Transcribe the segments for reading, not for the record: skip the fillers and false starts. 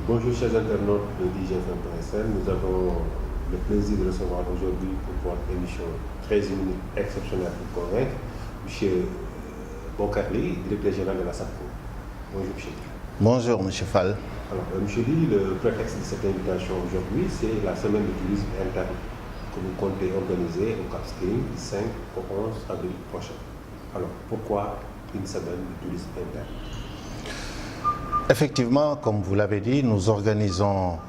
Bonjour chers internautes de IGFM.sn. Nous avons le plaisir de recevoir aujourd'hui pour votre émission très unique, exceptionnelle pour convaincre, M. Bokarli, directeur général de la SAPCO. Bonjour M. Bonjour M. Fall. Alors M. Ly, le prétexte de cette invitation aujourd'hui, c'est la semaine de tourisme interne que vous comptez organiser au Cap Skirring du 5 au 11 avril prochain. Alors pourquoi une semaine de tourisme interne? Effectivement, comme vous l'avez dit, nous organisons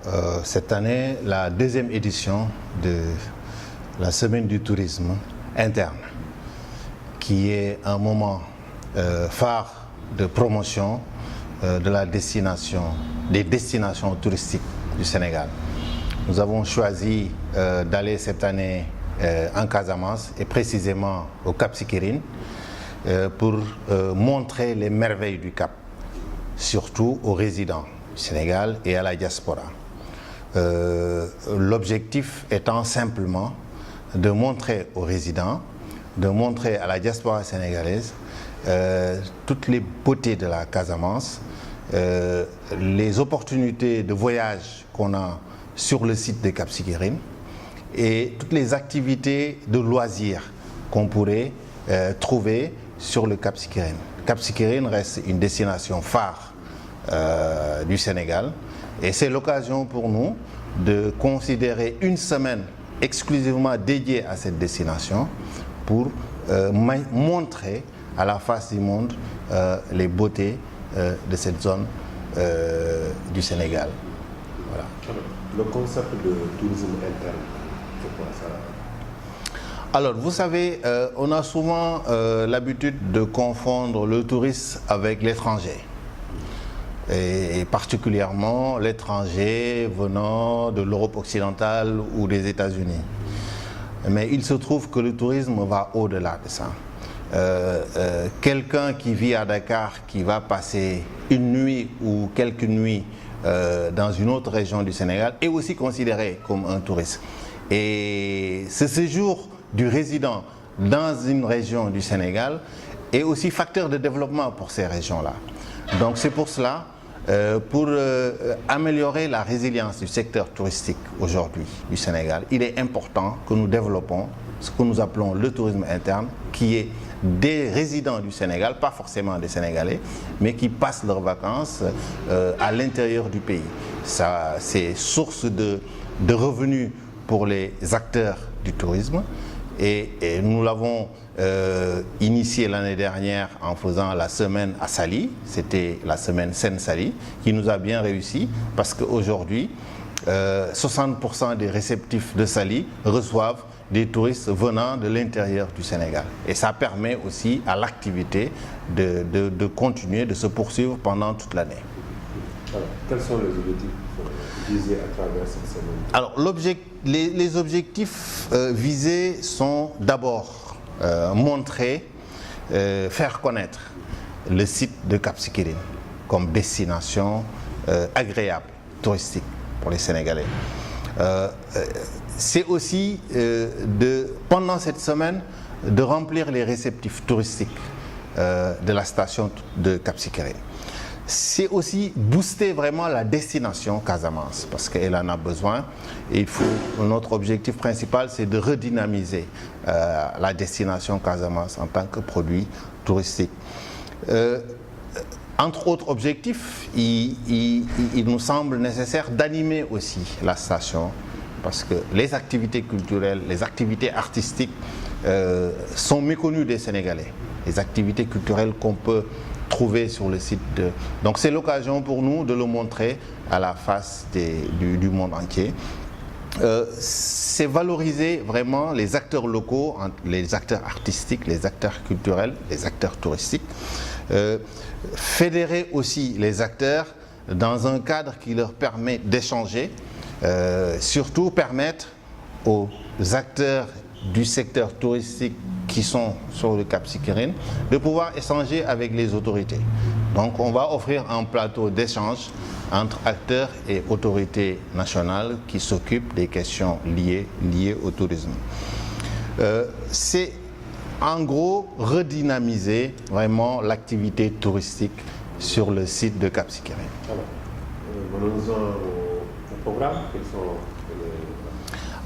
cette année la deuxième édition de la semaine du tourisme interne, qui est un moment phare de promotion de la destination, des destinations touristiques du Sénégal. Nous avons choisi d'aller cette année en Casamance et précisément au Cap Skirring pour montrer les merveilles du Cap, surtout aux résidents du Sénégal et à la diaspora. L'objectif étant simplement de montrer aux résidents, de montrer à la diaspora sénégalaise toutes les beautés de la Casamance, les opportunités de voyage qu'on a sur le site de Cap Skirring et toutes les activités de loisirs qu'on pourrait trouver sur le Cap Skirring. Cap Skirring reste une destination phare du Sénégal et c'est l'occasion pour nous de considérer une semaine exclusivement dédiée à cette destination pour montrer à la face du monde les beautés de cette zone du Sénégal. Voilà. Le concept de tourisme interne, c'est quoi ça? Alors, vous savez, on a souvent l'habitude de confondre le tourisme avec l'étranger. Et particulièrement l'étranger venant de l'Europe occidentale ou des États-Unis. Mais il se trouve que le tourisme va au-delà de ça. Quelqu'un qui vit à Dakar, qui va passer une nuit ou quelques nuits dans une autre région du Sénégal, est aussi considéré comme un touriste. Et ce séjour du résident dans une région du Sénégal est aussi facteur de développement pour ces régions-là. Donc c'est pour cela, pour améliorer la résilience du secteur touristique aujourd'hui du Sénégal, il est important que nous développons ce que nous appelons le tourisme interne, qui est des résidents du Sénégal, pas forcément des Sénégalais, mais qui passent leurs vacances à l'intérieur du pays. Ça, c'est source de revenus pour les acteurs du tourisme. Et nous l'avons initié l'année dernière en faisant la semaine à Saly, c'était la semaine Seine-Saly, qui nous a bien réussi parce qu'aujourd'hui, 60% des réceptifs de Saly reçoivent des touristes venant de l'intérieur du Sénégal. Et ça permet aussi à l'activité de continuer, de se poursuivre pendant toute l'année. Alors, quels sont les objectifs visés à travers cette semaine? Alors, les objectifs visés sont d'abord montrer, faire connaître le site de Cap Skirring comme destination agréable, touristique pour les Sénégalais. C'est aussi pendant cette semaine de remplir les réceptifs touristiques de la station de Cap Skirring. C'est aussi booster vraiment la destination Casamance parce qu'elle en a besoin. Et notre objectif principal, c'est de redynamiser la destination Casamance en tant que produit touristique. Entre autres objectifs, il nous semble nécessaire d'animer aussi la station parce que les activités culturelles, les activités artistiques sont méconnues des Sénégalais. Les activités culturelles qu'on peut trouver sur le site Donc c'est l'occasion pour nous de le montrer à la face du monde entier. C'est valoriser vraiment les acteurs locaux, les acteurs artistiques, les acteurs culturels, les acteurs touristiques. Fédérer aussi les acteurs dans un cadre qui leur permet d'échanger, surtout permettre aux acteurs du secteur touristique qui sont sur le Cap Skirring de pouvoir échanger avec les autorités. Donc on va offrir un plateau d'échange entre acteurs et autorités nationales qui s'occupent des questions liées au tourisme. C'est en gros redynamiser vraiment l'activité touristique sur le site de Cap Skirring. Venons-en au programme. Quels sont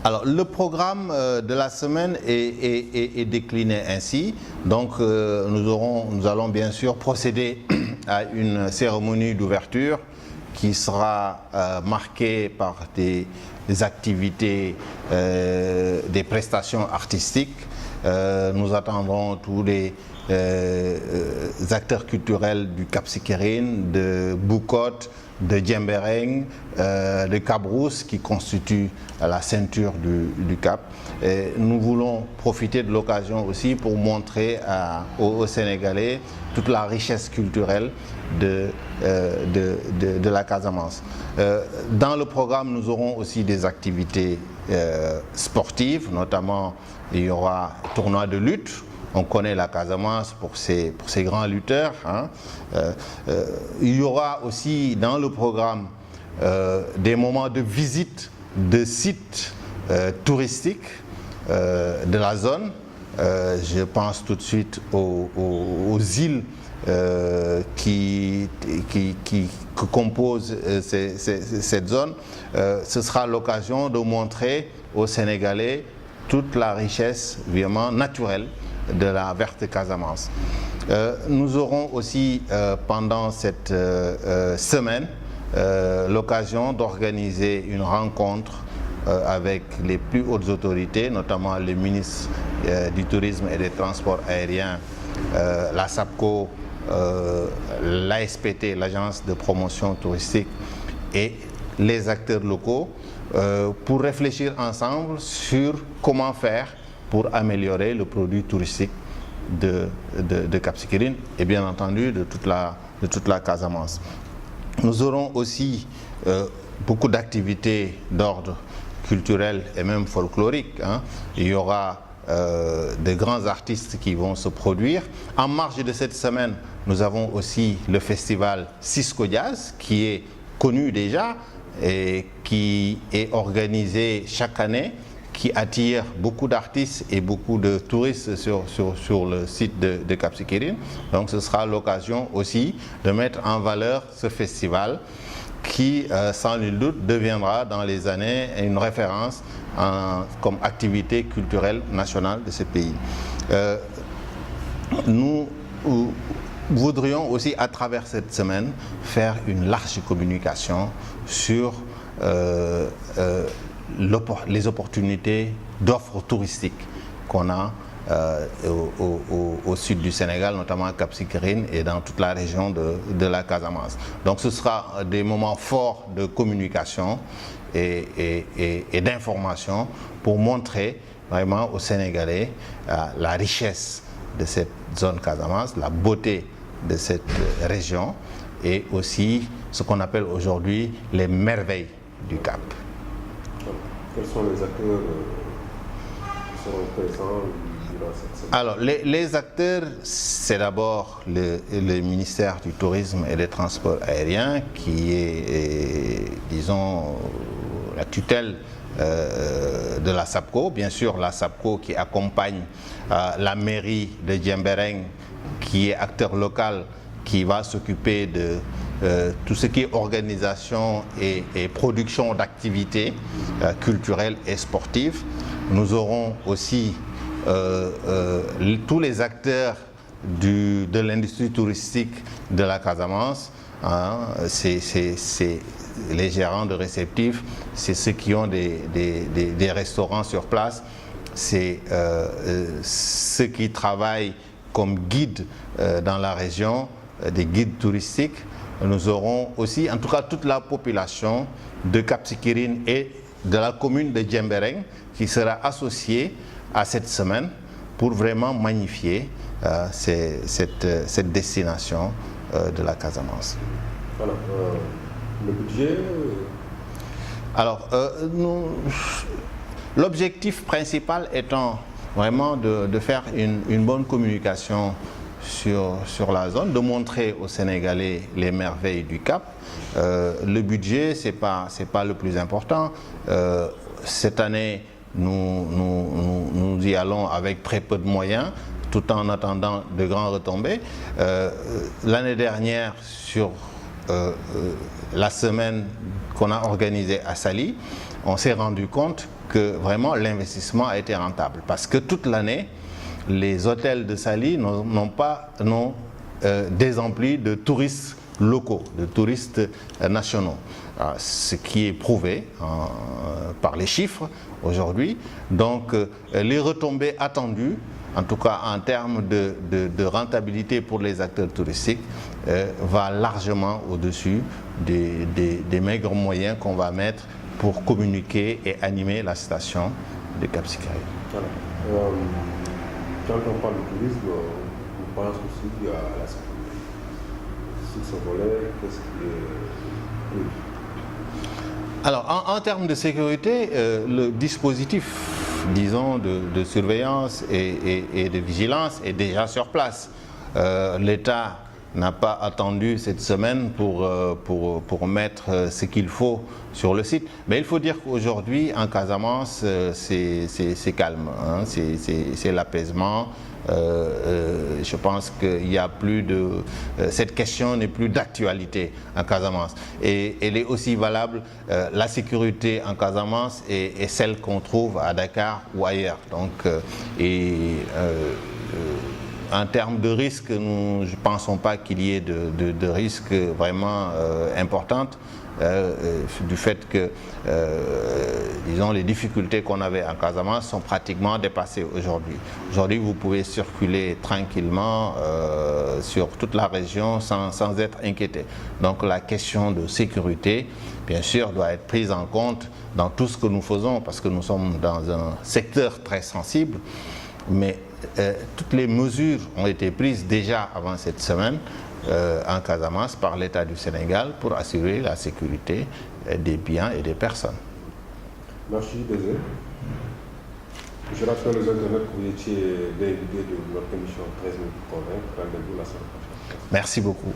Alors, le programme de la semaine est décliné ainsi. Donc, nous allons bien sûr procéder à une cérémonie d'ouverture qui sera marquée par des activités, des prestations artistiques. Nous attendrons tous les acteurs culturels du Cap Skirring, de Bukot, de Djembereng, de Cabrousse qui constituent la ceinture du Cap. Et nous voulons profiter de l'occasion aussi pour montrer aux Sénégalais toute la richesse culturelle de la Casamance. Dans le programme, nous aurons aussi des activités sportives, notamment il y aura tournoi de lutte. On connaît la Casamance pour ses grands lutteurs. Hein. Il y aura aussi dans le programme des moments de visite de sites touristiques de la zone. Je pense tout de suite aux îles qui composent cette zone. Ce sera l'occasion de montrer aux Sénégalais toute la richesse vraiment naturelle de la verte Casamance. Nous aurons aussi pendant cette semaine l'occasion d'organiser une rencontre avec les plus hautes autorités, notamment le ministre du Tourisme et des Transports aériens, la SAPCO, l'ASPT, l'Agence de promotion touristique, et les acteurs locaux pour réfléchir ensemble sur comment faire pour améliorer le produit touristique de Cap Skirring et bien entendu de toute la Casamance. Nous aurons aussi beaucoup d'activités d'ordre culturel et même folklorique. Hein. Il y aura de grands artistes qui vont se produire. En marge de cette semaine, nous avons aussi le festival Cisco Jazz qui est connu déjà et qui est organisé chaque année, qui attire beaucoup d'artistes et beaucoup de touristes sur le site de Cap Skirring. Donc ce sera l'occasion aussi de mettre en valeur ce festival qui, sans nul doute, deviendra dans les années une référence comme activité culturelle nationale de ce pays. Nous voudrions aussi, à travers cette semaine, faire une large communication sur les opportunités d'offres touristiques qu'on a au sud du Sénégal, notamment à Cap Skirring et dans toute la région de la Casamance. Donc ce sera des moments forts de communication et d'information pour montrer vraiment aux Sénégalais la richesse de cette zone Casamance, la beauté de cette région et aussi ce qu'on appelle aujourd'hui les merveilles du Cap. Quels sont les acteurs qui seront présents durant cette semaine? Alors, les acteurs, c'est d'abord le ministère du Tourisme et des Transports aériens qui est, disons, la tutelle de la SAPCO. Bien sûr, la SAPCO qui accompagne la mairie de Djembereng, qui est acteur local, qui va s'occuper de tout ce qui est organisation et production d'activités culturelles et sportives. Nous aurons aussi tous les acteurs de l'industrie touristique de la Casamance. Hein, c'est les gérants de réceptifs, c'est ceux qui ont des restaurants sur place, c'est ceux qui travaillent comme guides dans la région, des guides touristiques. Nous aurons aussi, en tout cas, toute la population de Cap Skirring et de la commune de Djembereng qui sera associée à cette semaine pour vraiment magnifier cette destination de la Casamance. Alors, le budget Alors, l'objectif principal étant vraiment de faire une bonne communication sur la zone, de montrer aux Sénégalais les merveilles du Cap. Le budget, c'est pas le plus important. Cette année, nous y allons avec très peu de moyens, tout en attendant de grandes retombées. L'année dernière, sur la semaine qu'on a organisée à Saly, on s'est rendu compte que vraiment l'investissement a été rentable. Parce que toute l'année, les hôtels de Saly n'ont désempli de touristes locaux, de touristes nationaux. Ce qui est prouvé par les chiffres aujourd'hui. Donc les retombées attendues, en tout cas en termes de rentabilité pour les acteurs touristiques, va largement au-dessus des maigres moyens qu'on va mettre pour communiquer et animer la station de Cap Skirring. Voilà. Quand on parle de tourisme, on pense aussi à la sécurité. Sur ce volet, qu'est-ce qui est prévu? Alors, en termes de sécurité, le dispositif, disons, de surveillance et de vigilance est déjà sur place. L'État n'a pas attendu cette semaine pour mettre ce qu'il faut sur le site. Mais il faut dire qu'aujourd'hui, en Casamance, c'est calme, hein, c'est l'apaisement. Je pense qu'il y a plus de... cette question n'est plus d'actualité en Casamance. Et elle est aussi valable, la sécurité en Casamance est celle qu'on trouve à Dakar ou ailleurs. Donc, en termes de risques, nous ne pensons pas qu'il y ait de risques vraiment importants. Du fait que, disons, les difficultés qu'on avait en Casamance sont pratiquement dépassées aujourd'hui. Aujourd'hui, vous pouvez circuler tranquillement sur toute la région sans être inquiété. Donc la question de sécurité, bien sûr, doit être prise en compte dans tout ce que nous faisons, parce que nous sommes dans un secteur très sensible, mais toutes les mesures ont été prises déjà avant cette semaine en Casamance par l'État du Sénégal pour assurer la sécurité des biens et des personnes. Merci, Bézé. Je rappelle aux internautes que vous étiez l'invité de notre émission 13 minutes pour convaincre. Rendez-vous la semaine prochaine. Merci beaucoup.